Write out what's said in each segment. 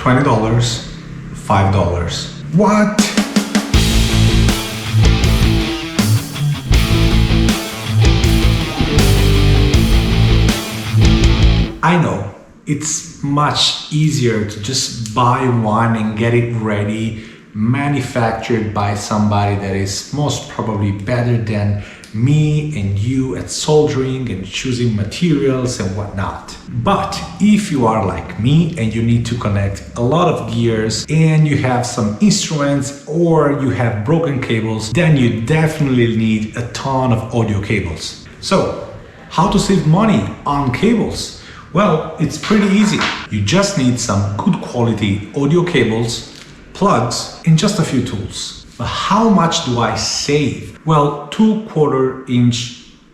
$20, $5. What? I know, it's much easier to just buy one and get it ready, manufactured by somebody that is most probably better than me and you at soldering and choosing materials and whatnot. But if you are like me and you need to connect a lot of gears and you have some instruments or you have broken cables, then you definitely need a ton of audio cables. So, how to save money on cables? Well, it's pretty easy. You just need some good quality audio cables, plugs, and just a few tools. But how much do I save? Well, 2/4-inch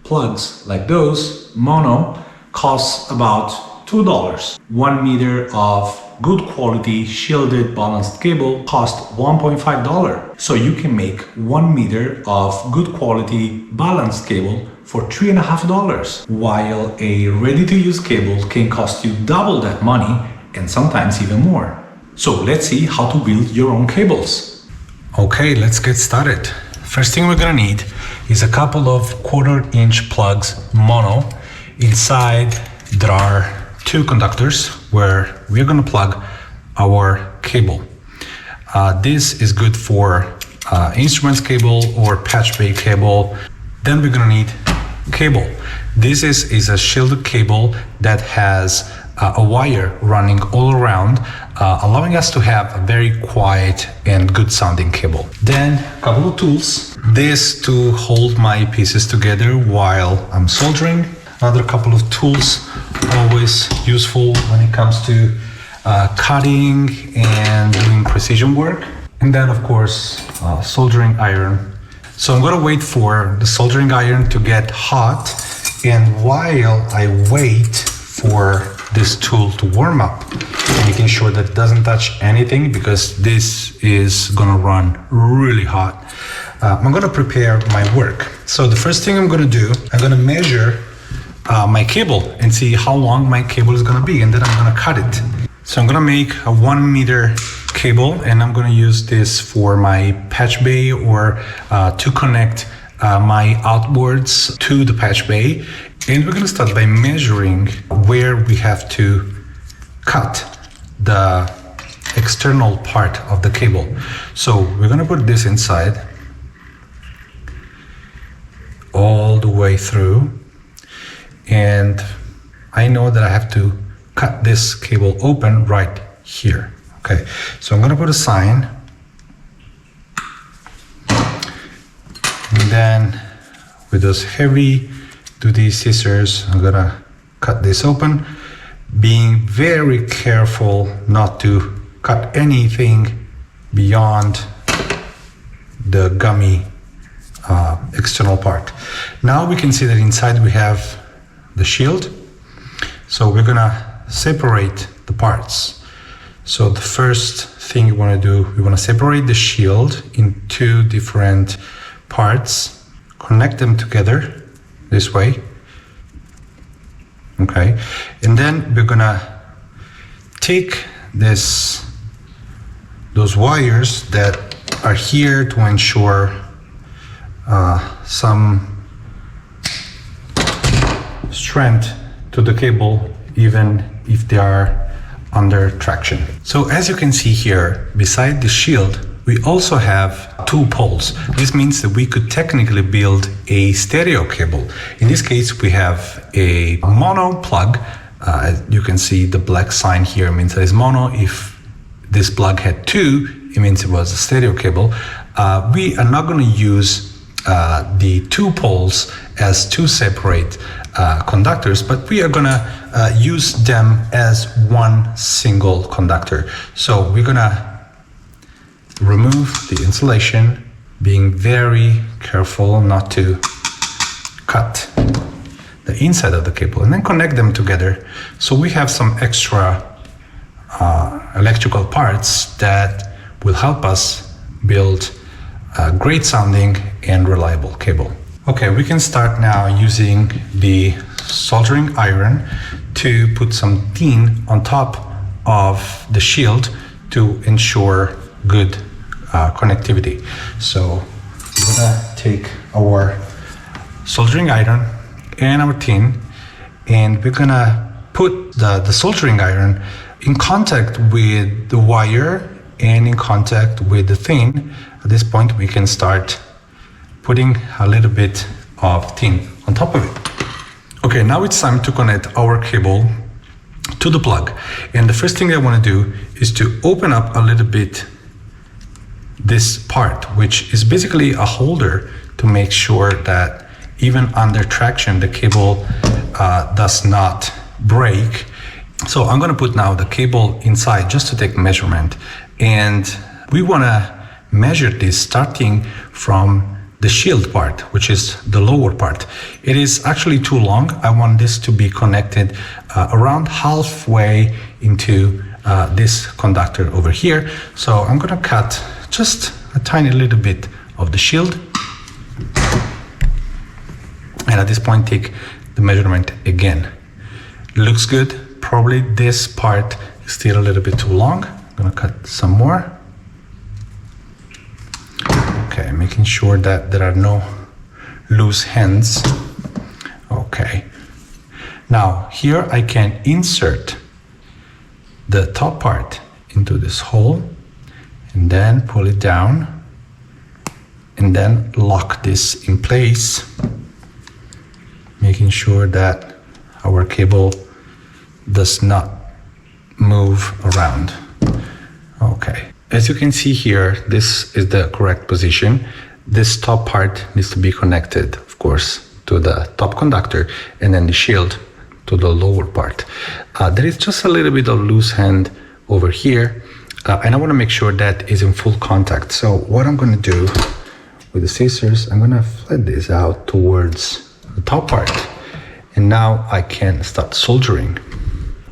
plugs like those, mono, costs about $2. 1 meter of good quality shielded balanced cable costs $1.5. So you can make 1 meter of good quality balanced cable for $3.50, while a ready-to-use cable can cost you double that money and sometimes even more. So let's see how to build your own cables. Okay, let's get started. First thing we're gonna need is a couple of 1/4-inch plugs, mono. Inside there are 2 conductors where we're gonna plug our cable. This is good for instruments cable or patch bay cable. Then we're gonna need cable. This is a shielded cable that has a wire running all around, allowing us to have a very quiet and good sounding cable. Then a couple of tools. This to hold my pieces together while I'm soldering. Another couple of tools, always useful when it comes to cutting and doing precision work. And then of course, soldering iron. So I'm gonna wait for the soldering iron to get hot, and while I wait for this tool to warm up, making sure that it doesn't touch anything because this is gonna run really hot, I'm gonna prepare my work. So the first thing I'm gonna do, I'm gonna measure my cable and see how long my cable is gonna be, and then I'm gonna cut it. So I'm gonna make a 1 meter cable, and I'm gonna use this for my patch bay or to connect my outboards to the patch bay. And we're gonna start by measuring where we have to cut the external part of the cable. So we're gonna put this inside all the way through, and I know that I have to cut this cable open right here. Okay, so I'm gonna put a sign, and then with those heavy duty scissors, I'm gonna cut this open, being very careful not to cut anything beyond the gummy external part. Now we can see that inside we have the shield, so we're gonna separate the parts. So the first thing you want to do, we want to separate the shield in 2 different parts, connect them together this way. Okay, and then we're gonna take those wires that are here to ensure some strength to the cable, even if they are under traction. So as you can see here, beside the shield, we also have 2 poles. This means that we could technically build a stereo cable. In this case, we have a mono plug. You can see the black sign here means that it's mono. If this plug had 2, it means it was a stereo cable. We are not going to use the 2 poles as 2 separate conductors, but we are gonna use them as 1 single conductor. So we're gonna remove the insulation, being very careful not to cut the inside of the cable, and then connect them together. So we have some extra electrical parts that will help us build a great sounding and reliable cable. Okay, we can start now using the soldering iron to put some tin on top of the shield to ensure good connectivity. So we're gonna take our soldering iron and our tin, and we're gonna put the soldering iron in contact with the wire and in contact with the tin. At this point we can start putting a little bit of tin on top of it. Okay, now it's time to connect our cable to the plug. And the first thing I want to do is to open up a little bit this part, which is basically a holder to make sure that even under traction the cable does not break. So I'm going to put now the cable inside just to take measurement, and we want to measure this starting from the shield part, which is the lower part. It is actually too long. I want this to be connected around halfway into this conductor over here. So I'm going to cut just a tiny little bit of the shield, and at this point take the measurement again. Looks good. Probably this part is still a little bit too long. I'm going to cut some more. Okay, making sure that there are no loose ends. Okay. Now here I can insert the top part into this hole and then pull it down and then lock this in place, making sure that our cable does not move around. Okay. As you can see here, this is the correct position. This top part needs to be connected, of course, to the top conductor, and then the shield to the lower part. There is just a little bit of loose end over here, and I want to make sure that is in full contact. So what I'm going to do with the scissors, I'm going to flat this out towards the top part, and now I can start soldering.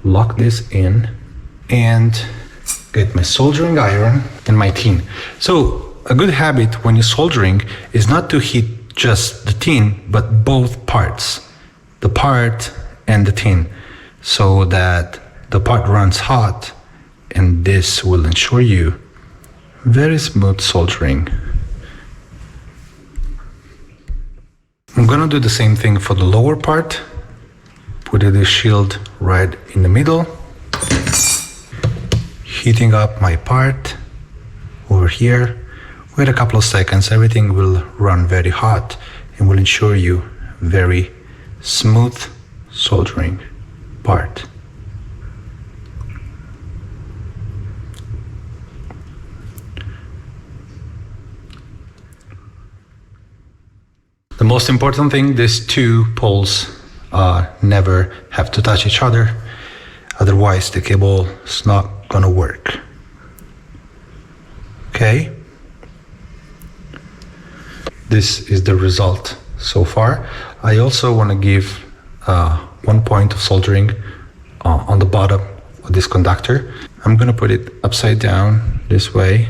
Lock this in and get my soldering iron and my tin. So a good habit when you're soldering is not to hit just the tin, but both parts, the part and the tin, so that the part runs hot, and this will ensure you very smooth soldering. I'm gonna do the same thing for the lower part. Put the shield right in the middle. Heating up my part over here. Wait a couple of seconds, everything will run very hot and will ensure you very smooth soldering part. The most important thing, these two poles never have to touch each other, otherwise the cable is not gonna work. Okay, this is the result so far. I also want to give 1 point of soldering on the bottom of this conductor. I'm gonna put it upside down this way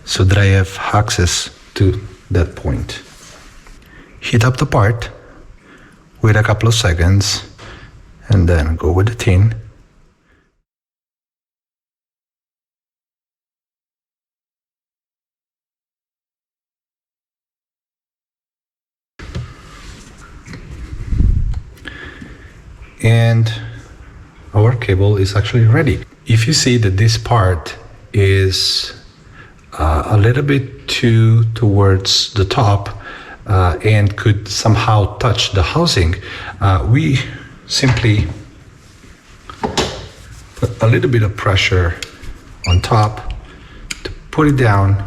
so that I have access to that point. Heat up the part, wait a couple of seconds, and then go with the tin. And our cable is actually ready. If you see that this part is a little bit too towards the top and could somehow touch the housing, we simply put a little bit of pressure on top to put it down,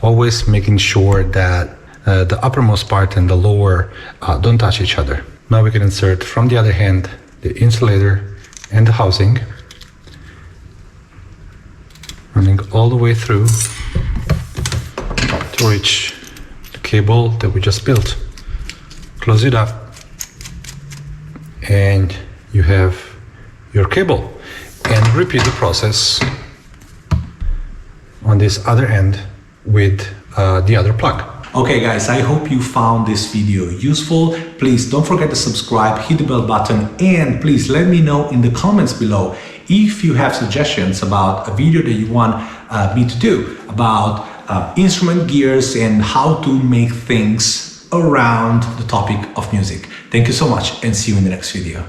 always making sure that the uppermost part and the lower don't touch each other. Now we can insert from the other hand the insulator and the housing, running all the way through to reach the cable that we just built. Close it up and you have your cable, and repeat the process on this other end with the other plug. Okay guys, I hope you found this video useful. Please don't forget to subscribe, hit the bell button, and please let me know in the comments below if you have suggestions about a video that you want me to do about instrument gears and how to make things around the topic of music. Thank you so much and see you in the next video.